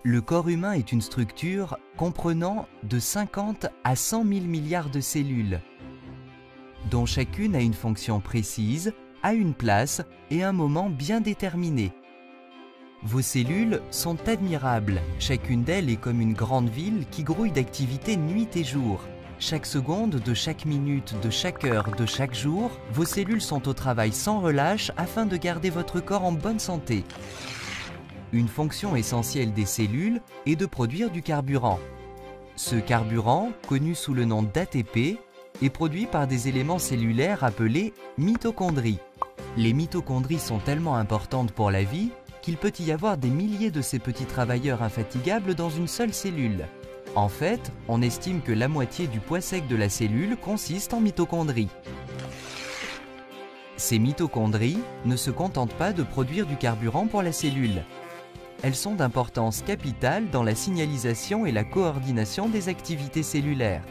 Le corps humain est une structure comprenant de 50 à 100 000 milliards de cellules, dont chacune a une fonction précise, a une place et un moment bien déterminé. Vos cellules sont admirables, chacune d'elles est comme une grande ville qui grouille d'activités nuit et jour. Chaque seconde, de chaque minute, de chaque heure, de chaque jour, vos cellules sont au travail sans relâche afin de garder votre corps en bonne santé. Une fonction essentielle des cellules est de produire du carburant. Ce carburant, connu sous le nom d'ATP, est produit par des éléments cellulaires appelés mitochondries. Les mitochondries sont tellement importantes pour la vie qu'il peut y avoir des milliers de ces petits travailleurs infatigables dans une seule cellule. En fait, on estime que la moitié du poids sec de la cellule consiste en mitochondries. Ces mitochondries ne se contentent pas de produire du carburant pour la cellule. Elles sont d'importance capitale dans la signalisation et la coordination des activités cellulaires.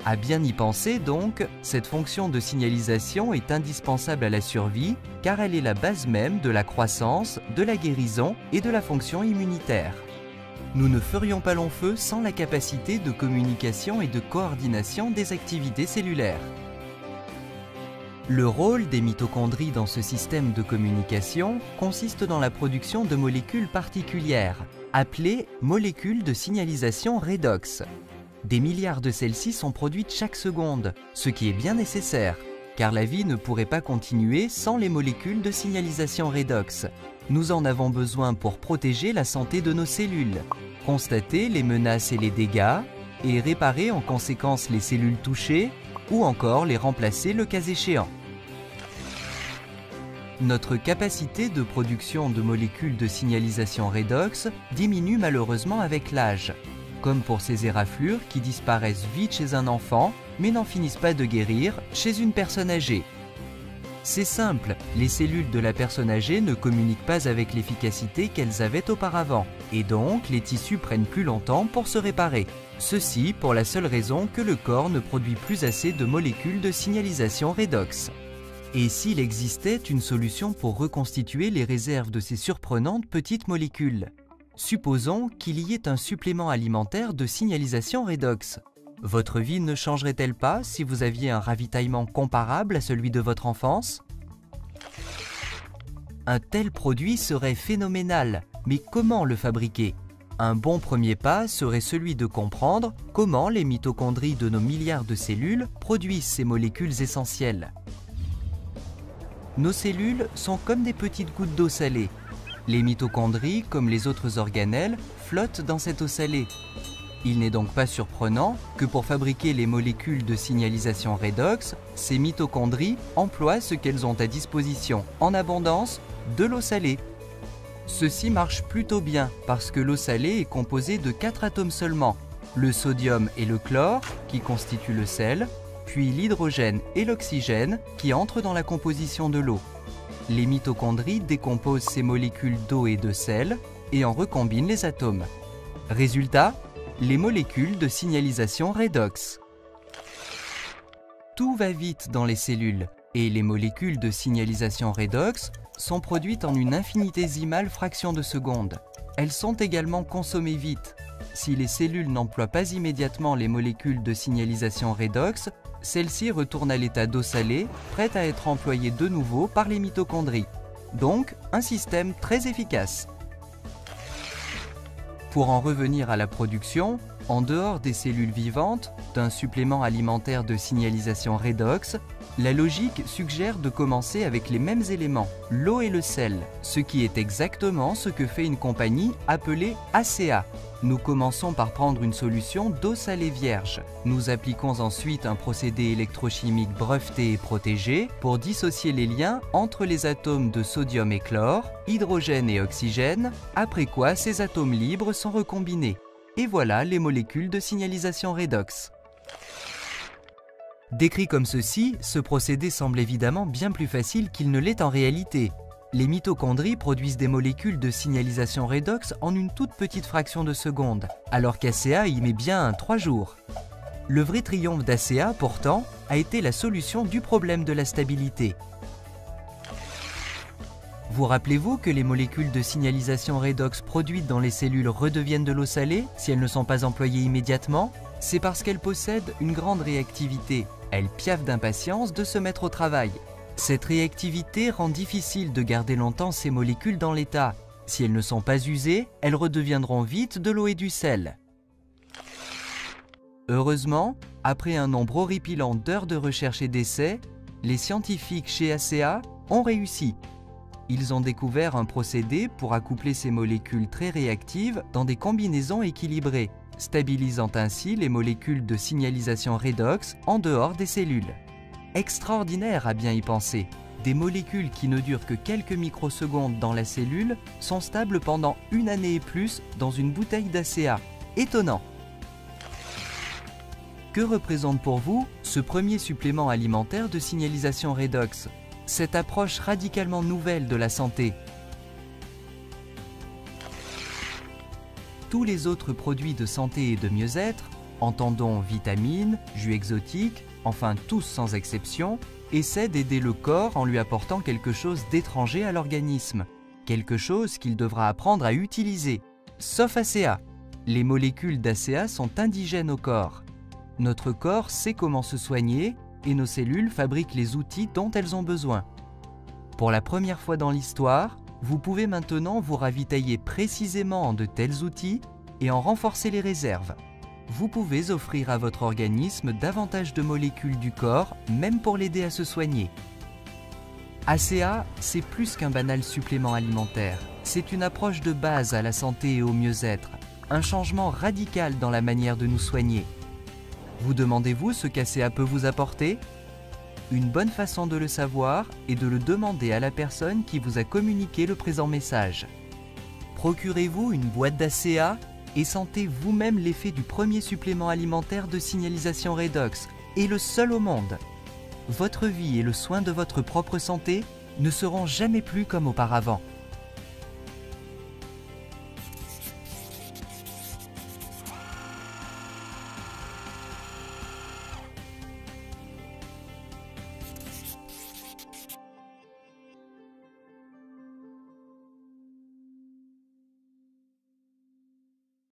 À bien y penser donc, cette fonction de signalisation est indispensable à la survie car elle est la base même de la croissance, de la guérison et de la fonction immunitaire. Nous ne ferions pas long feu sans la capacité de communication et de coordination des activités cellulaires. Le rôle des mitochondries dans ce système de communication consiste dans la production de molécules particulières, appelées molécules de signalisation redox. Des milliards de celles-ci sont produites chaque seconde, ce qui est bien nécessaire, car la vie ne pourrait pas continuer sans les molécules de signalisation redox. Nous en avons besoin pour protéger la santé de nos cellules, constater les menaces et les dégâts, et réparer en conséquence les cellules touchées, ou encore les remplacer le cas échéant. Notre capacité de production de molécules de signalisation redox diminue malheureusement avec l'âge, comme pour ces éraflures qui disparaissent vite chez un enfant, mais n'en finissent pas de guérir chez une personne âgée. C'est simple, les cellules de la personne âgée ne communiquent pas avec l'efficacité qu'elles avaient auparavant, et donc les tissus prennent plus longtemps pour se réparer. Ceci pour la seule raison que le corps ne produit plus assez de molécules de signalisation redox. Et s'il existait une solution pour reconstituer les réserves de ces surprenantes petites molécules? Supposons qu'il y ait un supplément alimentaire de signalisation redox. Votre vie ne changerait-elle pas si vous aviez un ravitaillement comparable à celui de votre enfance? Un tel produit serait phénoménal, mais comment le fabriquer? Un bon premier pas serait celui de comprendre comment les mitochondries de nos milliards de cellules produisent ces molécules essentielles. Nos cellules sont comme des petites gouttes d'eau salée. Les mitochondries, comme les autres organelles, flottent dans cette eau salée. Il n'est donc pas surprenant que pour fabriquer les molécules de signalisation redox, ces mitochondries emploient ce qu'elles ont à disposition en abondance, de l'eau salée. Ceci marche plutôt bien parce que l'eau salée est composée de 4 atomes seulement, le sodium et le chlore qui constituent le sel, puis l'hydrogène et l'oxygène qui entrent dans la composition de l'eau. Les mitochondries décomposent ces molécules d'eau et de sel et en recombinent les atomes. Résultat, les molécules de signalisation redox. Tout va vite dans les cellules et les molécules de signalisation redox sont produites en une infinitésimale fraction de seconde. Elles sont également consommées vite. Si les cellules n'emploient pas immédiatement les molécules de signalisation redox, celles-ci retournent à l'état d'eau salée, prête à être employée de nouveau par les mitochondries. Donc, un système très efficace. Pour en revenir à la production, en dehors des cellules vivantes, d'un supplément alimentaire de signalisation redox, la logique suggère de commencer avec les mêmes éléments, l'eau et le sel, ce qui est exactement ce que fait une compagnie appelée ACA. Nous commençons par prendre une solution d'eau salée vierge. Nous appliquons ensuite un procédé électrochimique breveté et protégé pour dissocier les liens entre les atomes de sodium et chlore, hydrogène et oxygène, après quoi ces atomes libres sont recombinés. Et voilà les molécules de signalisation redox. Décrit comme ceci, ce procédé semble évidemment bien plus facile qu'il ne l'est en réalité. Les mitochondries produisent des molécules de signalisation redox en une toute petite fraction de seconde, alors qu'ACA y met bien 3 jours. Le vrai triomphe d'ACA, pourtant, a été la solution du problème de la stabilité. Vous rappelez-vous que les molécules de signalisation redox produites dans les cellules redeviennent de l'eau salée si elles ne sont pas employées immédiatement? C'est parce qu'elles possèdent une grande réactivité. Elles piaffent d'impatience de se mettre au travail. Cette réactivité rend difficile de garder longtemps ces molécules dans l'état. Si elles ne sont pas usées, elles redeviendront vite de l'eau et du sel. Heureusement, après un nombre horripilant d'heures de recherche et d'essais, les scientifiques chez ACEA ont réussi. Ils ont découvert un procédé pour accoupler ces molécules très réactives dans des combinaisons équilibrées, stabilisant ainsi les molécules de signalisation redox en dehors des cellules. Extraordinaire à bien y penser! Des molécules qui ne durent que quelques microsecondes dans la cellule sont stables pendant une année et plus dans une bouteille d'ACEA. Étonnant! Que représente pour vous ce premier supplément alimentaire de signalisation redox? Cette approche radicalement nouvelle de la santé. Tous les autres produits de santé et de mieux-être, entendons vitamines, jus exotiques, enfin tous sans exception, essaient d'aider le corps en lui apportant quelque chose d'étranger à l'organisme, quelque chose qu'il devra apprendre à utiliser. Sauf ACEA. Les molécules d'ACEA sont indigènes au corps. Notre corps sait comment se soigner et nos cellules fabriquent les outils dont elles ont besoin. Pour la première fois dans l'histoire, vous pouvez maintenant vous ravitailler précisément en de tels outils et en renforcer les réserves. Vous pouvez offrir à votre organisme davantage de molécules du corps, même pour l'aider à se soigner. ACEA, c'est plus qu'un banal supplément alimentaire. C'est une approche de base à la santé et au mieux-être, un changement radical dans la manière de nous soigner. Vous demandez-vous ce qu'ACEA peut vous apporter? Une bonne façon de le savoir est de le demander à la personne qui vous a communiqué le présent message. Procurez-vous une boîte d'ACEA et sentez vous-même l'effet du premier supplément alimentaire de signalisation redox, et le seul au monde. Votre vie et le soin de votre propre santé ne seront jamais plus comme auparavant.